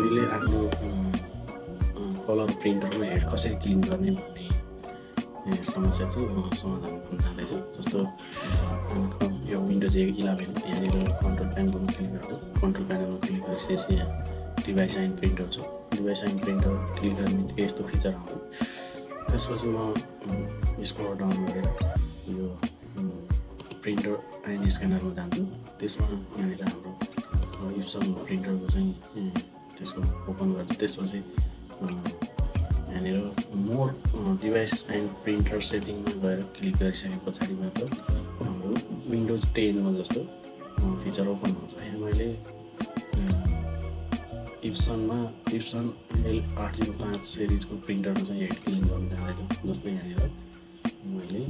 हामीले आफ्नो colour प्रिन्टरमा head कसरी क्लिन गर्ने भन्ने समस्या चाहिँ म समाधान गर्न चाहन्छु। जस्तो यो विन्डोज 11 यहाँनिर कन्ट्रोल प्यानलमा क्लिक गर्छु। कन्ट्रोल प्यानलमा क्लिक गरेपछि यहाँ डिभाइस एन्ड प्रिन्टर छ। डिभाइस एन्ड प्रिन्टर क्लिक गर्ने बित्तिकै यस्तो फिचर आउँछ। त्यसपछि म स्क्रल डाउन गरेर यो प्रिन्टर एन्ड स्क्यानरमा जान्छु। त्यसमा यहाँनिर हाम्रो इप्सन प्रिन्टरको चाहिँ त्यसको ओपन गर्छु। त्यसपछि यहाँनिर मोर डिभाइस एन्ड प्रिन्टर सेटिङमा गएर क्लिक गरिसके पछाडि मात्र हाम्रो विन्डोज 10 मा जस्तो फिचर ओपन हुन्छ। यहाँ मैले इप्सन L805 सिरिजको प्रिन्टरमा चाहिँ हेड क्लिन गर्न जाँदैछु। जस्तै यहाँनिर मैले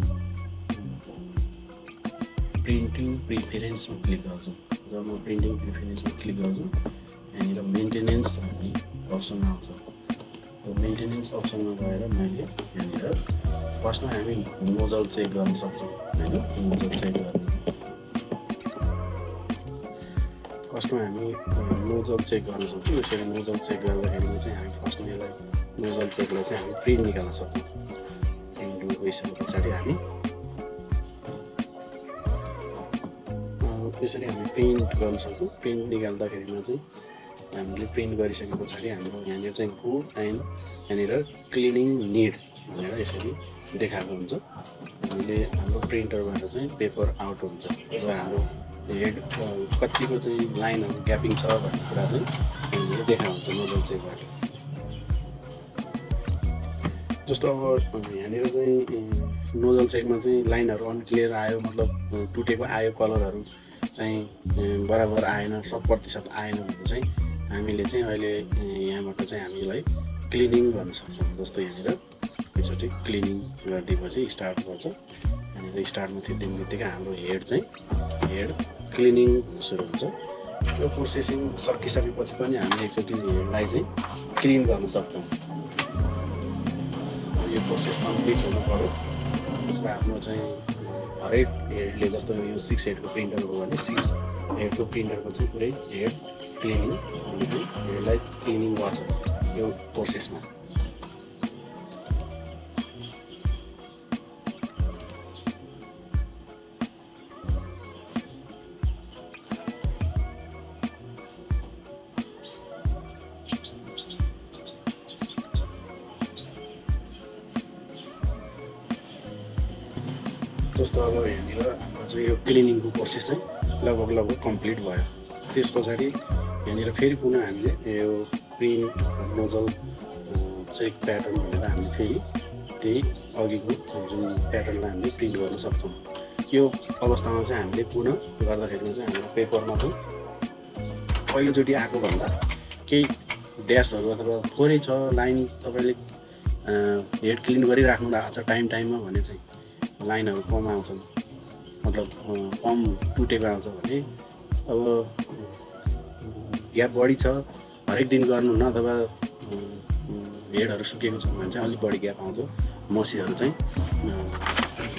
प्रिन्टिङ प्रिफरेन्समा क्लिक गर्छु। जब म प्रिन्टिङ प्रिफरेन्समा क्लिक गर्छु यहाँनिर मेन्टेनेन्स भन्ने अप्सन आउँछ। यो मेन्टेनेन्स अप्सनमा गएर मैले यहाँनिर फर्स्टमा हामी नोजल चेक गर्न सक्छौँ हैन। नोजल चेक गर्ने फर्स्टमा हामी नोजल चेक गर्न सक्छौँ। यसरी नोजल चेक गर्दाखेरि चाहिँ हामी फर्स्टमा यसलाई नोजल चेकलाई चाहिँ हामी प्रिन्ट निकाल्न सक्छौँ। प्रिन्ट गइसके पछाडि हामी यसरी हामी प्रिन्ट गर्न सक्छौँ। प्रिन्ट निकाल्दाखेरिमा चाहिँ हामीले प्रिन्ट गरिसके पछाडि हाम्रो यहाँनिर चाहिँ कोड एन्ड यहाँनिर क्लिनिङ निड भनेर यसरी देखाएको हुन्छ। हामीले हाम्रो प्रिन्टरबाट चाहिँ पेपर आउट हुन्छ र हाम्रो हेड कतिको चाहिँ लाइनहरू ग्यापिङ छ भन्ने कुरा चाहिँ यहाँनिर देखाएको हुन्छ नोजल चेकबाट। जस्तो अब यहाँनिर चाहिँ नोजल चेकमा चाहिँ लाइनहरू अनक्लियर आयो, मतलब टुटेको आयो, कलरहरू चाहिँ बराबर आएन, 100% आएन भने चाहिँ हामीले चाहिँ अहिले यहाँबाट चाहिँ हामीलाई क्लिनिङ गर्न सक्छौँ। जस्तो यहाँनिर एकचोटि क्लिनिङ गरिदिएपछि स्टार्ट गर्छ। यहाँनिर स्टार्टमा थिच्दिने बित्तिकै हाम्रो हेड क्लिनिङ सुरु हुन्छ। यो प्रोसेसिङ सकिसकेपछि पनि हामीले एकचोटि हेडलाई चाहिँ क्लिन गर्न सक्छौँ। यो प्रोसेस कम्प्लिट हुनु पर्यो। त्यसमा आफ्नो चाहिँ हरेक हेडले, जस्तो यो 6 हेडको प्रिन्टर हो भने 6 हेडको प्रिन्टरको चाहिँ पुरै हेड क्लिनिङ चाहिँ हेडलाई क्लिनिङ गर्छ यो प्रोसेसमा। जस्तो अब यहाँनिर हाम्रो चाहिँ यो क्लिनिङको प्रोसेस चाहिँ लगभग कम्प्लिट भयो। त्यस पछाडि यहाँनिर फेरि पुनः हामीले यो प्रिन्ट नोजल चेक प्याटर्न भनेर हामीले फेरि त्यही अघिको जुन प्याटर्नलाई हामीले प्रिन्ट गर्न सक्छौँ। यो अवस्थामा चाहिँ हामीले पुनः गर्दाखेरिमा चाहिँ हाम्रो पेपरमा चाहिँ पहिलोचोटि आएको भन्दा केही ड्यासहरू अथवा थोरै छ लाइन तपाईँले हेड क्लिन गरिराख्नु भएको छ टाइममा भने चाहिँ लाइनहरू कम आउँछन्, मतलब कम टुटेको आउँछ भने अब ग्याप बढी छ, हरेक दिन गर्नुहुन्न, अथवा हेडहरू सुकेको छ भने चाहिँ अलिक बढी ग्याप आउँछ। मसीहरू चाहिँ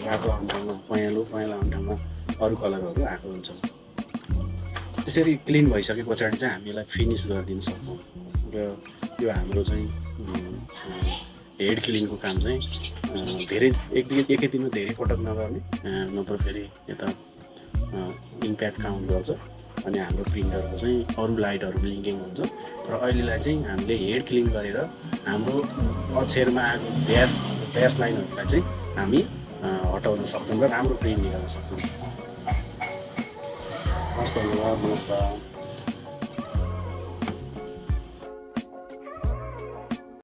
रातो आउने ठाउँमा पहेँलो आउने ठाउँमा अरू कलरहरू आएको हुन्छ। त्यसरी क्लिन भइसके पछाडि चाहिँ हामी यसलाई फिनिस गरिदिन सक्छौँ। र यो हाम्रो चाहिँ हेड क्लिनको काम चाहिँ धेरै एकैदिनमा धेरै पटक नगर्ने, नत्र फेरि यता इम्प्याक्ट काउन्ट गर्छ अनि हाम्रो प्रिन्टरको चाहिँ अरू लाइटहरू ब्लिङ्किङ हुन्छ। र अहिलेलाई चाहिँ हामीले हेड क्लिन गरेर हाम्रो अक्षरमा आएको ड्यास लाइनहरूलाई चाहिँ हामी हटाउन सक्छौँ र राम्रो प्रिन्ट निकाल्न सक्छौँ। हस्, धन्यवाद, नमस्कार।